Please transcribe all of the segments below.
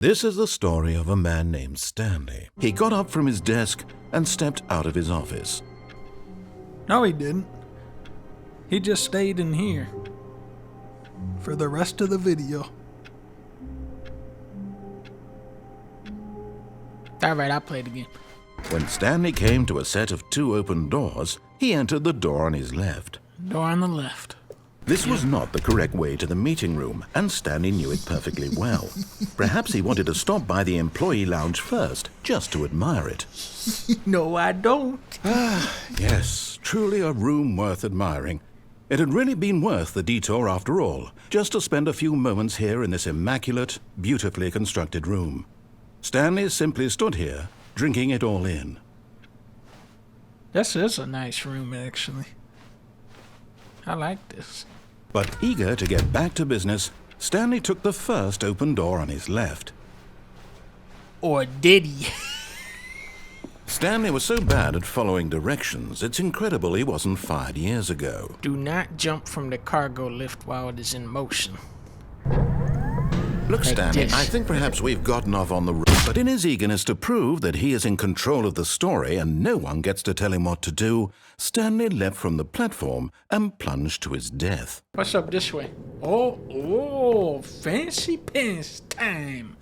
This is the story of a man named Stanley. He got up from his desk and stepped out of his office. No, he didn't. He just stayed in here for the rest of the video. Alright, I'll play it again. When Stanley came to a set of 2 open doors, he entered the door on his left. Door on the left. This was not the correct way to the meeting room, and Stanley knew it perfectly well. Perhaps he wanted to stop by the employee lounge first, just to admire it. No, I don't. Yes, truly a room worth admiring. It had really been worth the detour after all, just to spend a few moments here in this immaculate, beautifully constructed room. Stanley simply stood here, drinking it all in. This is a nice room, actually. I like this. But eager to get back to business, Stanley took the first open door on his left. Or did he? Stanley was so bad at following directions, it's incredible he wasn't fired years ago. Do not jump from the cargo lift while it is in motion. Look, Stanley, I think perhaps we've gotten off on the road. But in his eagerness to prove that he is in control of the story and no one gets to tell him what to do, Stanley leapt from the platform and plunged to his death. What's up this way? Oh, fancy pants time.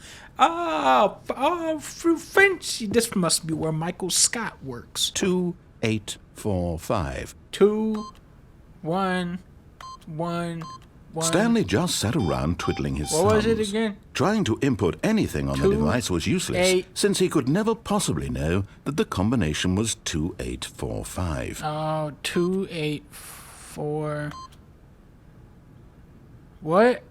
Fancy. This must be where Michael Scott works. 2, 8, 4, 5. 2, 1, 1. Stanley just sat around twiddling his thumbs. What was it again? Trying to input anything on the device was useless, since he could never possibly know that the combination was 2845. Oh, 284. What?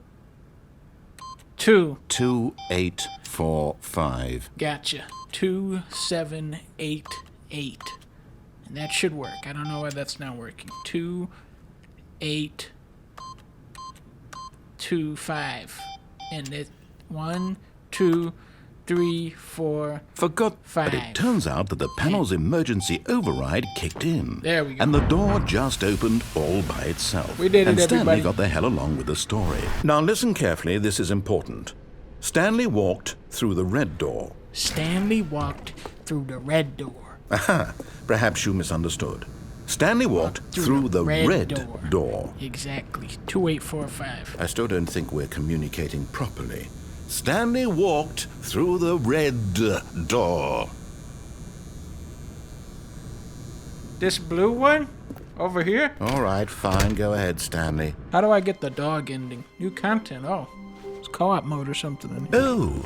2845. Gotcha. 2788. And that should work. I don't know why that's not working. 2825. And it 1, 2, 3, 4. Forgot, 5. But it turns out that the panel's emergency override kicked in. There we go. And the door just opened all by itself. We did it, and Stanley everybody. got the hell along with the story. Now listen carefully, this is important. Stanley walked through the red door. Stanley walked through the red door. Aha, perhaps you misunderstood. Stanley walked through the red door. Exactly. 2845. I still don't think we're communicating properly. Stanley walked through the red door. This blue one? Over here? All right, fine. Go ahead, Stanley. How do I get the dog ending? New content. Oh, it's co-op mode or something in here. Oh,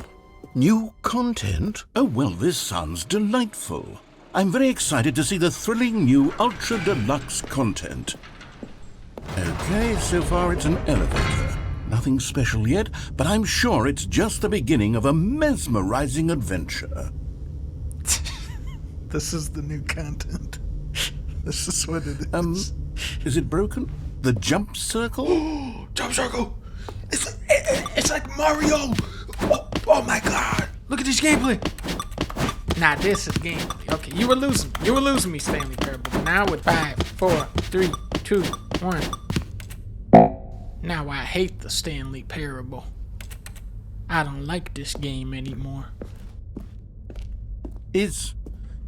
new content? Oh, well, this sounds delightful. I'm very excited to see the thrilling new Ultra Deluxe content. Okay, so far it's an elevator. Nothing special yet, but I'm sure it's just the beginning of a mesmerizing adventure. This is the new content. This is what it is. Is it broken? The jump circle? Jump circle! It's like Mario! Oh my god! Look at this gameplay! Nah, this is gameplay. Okay, you were losing. You were losing me, Stanley Parable. Now with 5, 4, 3, 2, 1. Now I hate the Stanley Parable. I don't like this game anymore. Is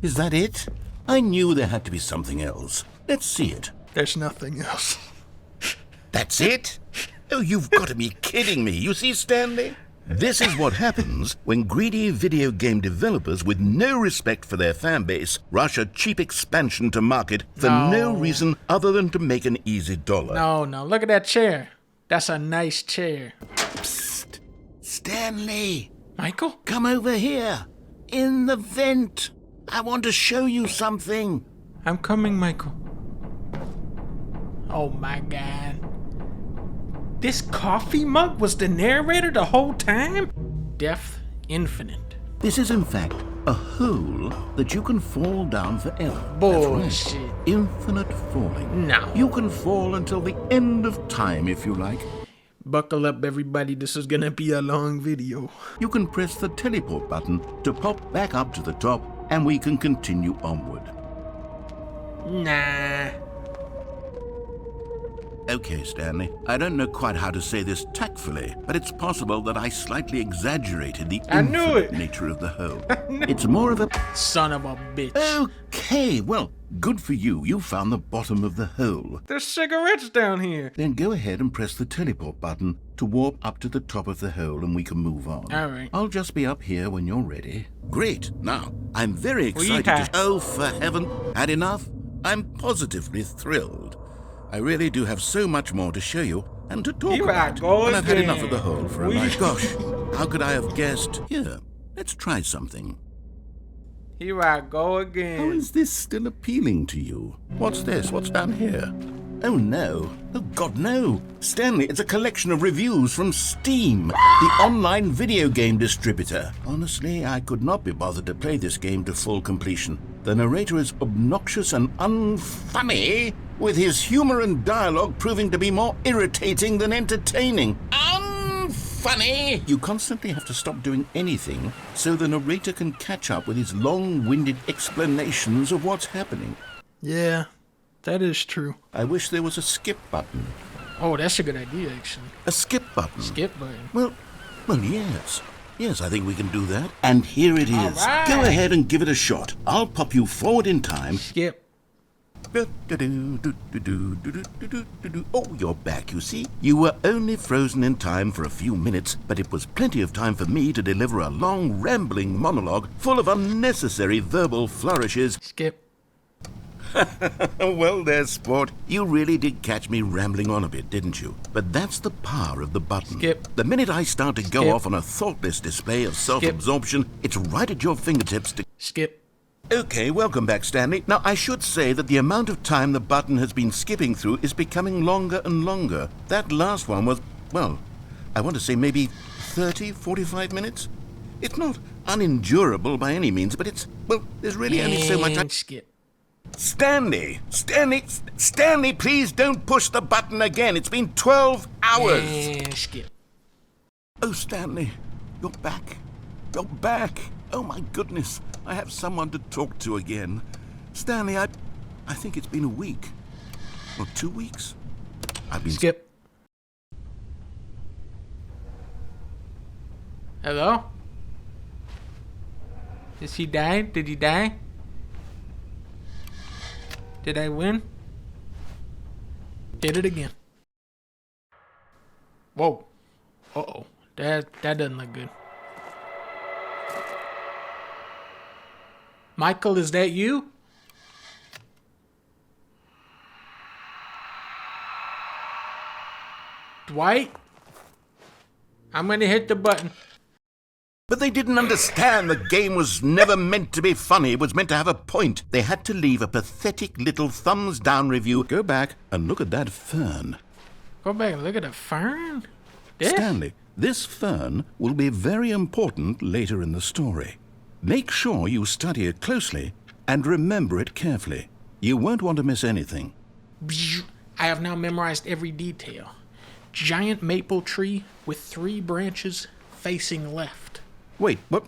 that it? I knew there had to be something else. Let's see it. There's nothing else. That's it? Oh, you've got to be kidding me. You see, Stanley? This is what happens when greedy video game developers with no respect for their fan base rush a cheap expansion to market for no reason other than to make an easy dollar. No. Look at that chair. That's a nice chair. Psst. Stanley. Michael? Come over here. In the vent. I want to show you something. I'm coming, Michael. Oh my god. This coffee mug was the narrator the whole time? Death Infinite. This is in fact a hole that you can fall down forever. Bullshit. Right. Infinite falling. No. You can fall until the end of time if you like. Buckle up, everybody. This is gonna be a long video. You can press the teleport button to pop back up to the top and we can continue onward. Nah. Okay, Stanley, I don't know quite how to say this tactfully, but it's possible that I slightly exaggerated the I knew infinite it. nature of the hole. It's more of a... Son of a bitch. Okay, well, good for you. You found the bottom of the hole. There's cigarettes down here. Then go ahead and press the teleport button to warp up to the top of the hole and we can move on. All right. I'll just be up here when you're ready. Great. Now, I'm very excited Weeha. to... Oh, for heaven. Had enough? I'm positively thrilled. I really do have so much more to show you and to talk Here I about. go And I've had again. enough of the hole for a night. Gosh, how could I have guessed? Here, let's try something. Here I go How again. is this still appealing to you? What's this? What's down here? Oh no. Oh God, no. Stanley, it's a collection of reviews from Steam, the online video game distributor. Honestly, I could not be bothered to play this game to full completion. The narrator is obnoxious and unfunny, with his humor and dialogue proving to be more irritating than entertaining. Unfunny! You constantly have to stop doing anything so the narrator can catch up with his long-winded explanations of what's happening. Yeah, that is true. I wish there was a skip button. Oh, that's a good idea, actually. A skip button? Skip button. Well, yes. Yes, I think we can do that. And here it is. All right. Go ahead and give it a shot. I'll pop you forward in time. Skip. Oh, you're back, you see. You were only frozen in time for a few minutes, but it was plenty of time for me to deliver a long, rambling monologue full of unnecessary verbal flourishes. Skip. Well there, sport. You really did catch me rambling on a bit, didn't you? But that's the power of the button. Skip. The minute I start to go Skip. off on a thoughtless display of self-absorption, it's right at your fingertips to... Skip. Okay, welcome back, Stanley. Now, I should say that the amount of time the button has been skipping through is becoming longer and longer. That last one was, well, I want to say maybe 30, 45 minutes? It's not unendurable by any means, but it's, well, there's really only so much... And skip. Stanley, please don't push the button again. It's been 12 hours. And skip. Oh, Stanley, you're back. You're back. Oh, my goodness. I have someone to talk to again. Stanley, I think it's been a week. Or 2 weeks. I've been... Skip. Hello? Is he dying? Did he die? Did I win? Hit it again. Whoa. Uh-oh. That doesn't look good. Michael, is that you? Dwight? I'm gonna hit the button. But they didn't understand the game was never meant to be funny. It was meant to have a point. They had to leave a pathetic little thumbs-down review. Go back and look at that fern. Go back and look at the fern. This? Stanley, this fern will be very important later in the story. Make sure you study it closely and remember it carefully. You won't want to miss anything. I have now memorized every detail. Giant maple tree with 3 branches facing left. Wait, what?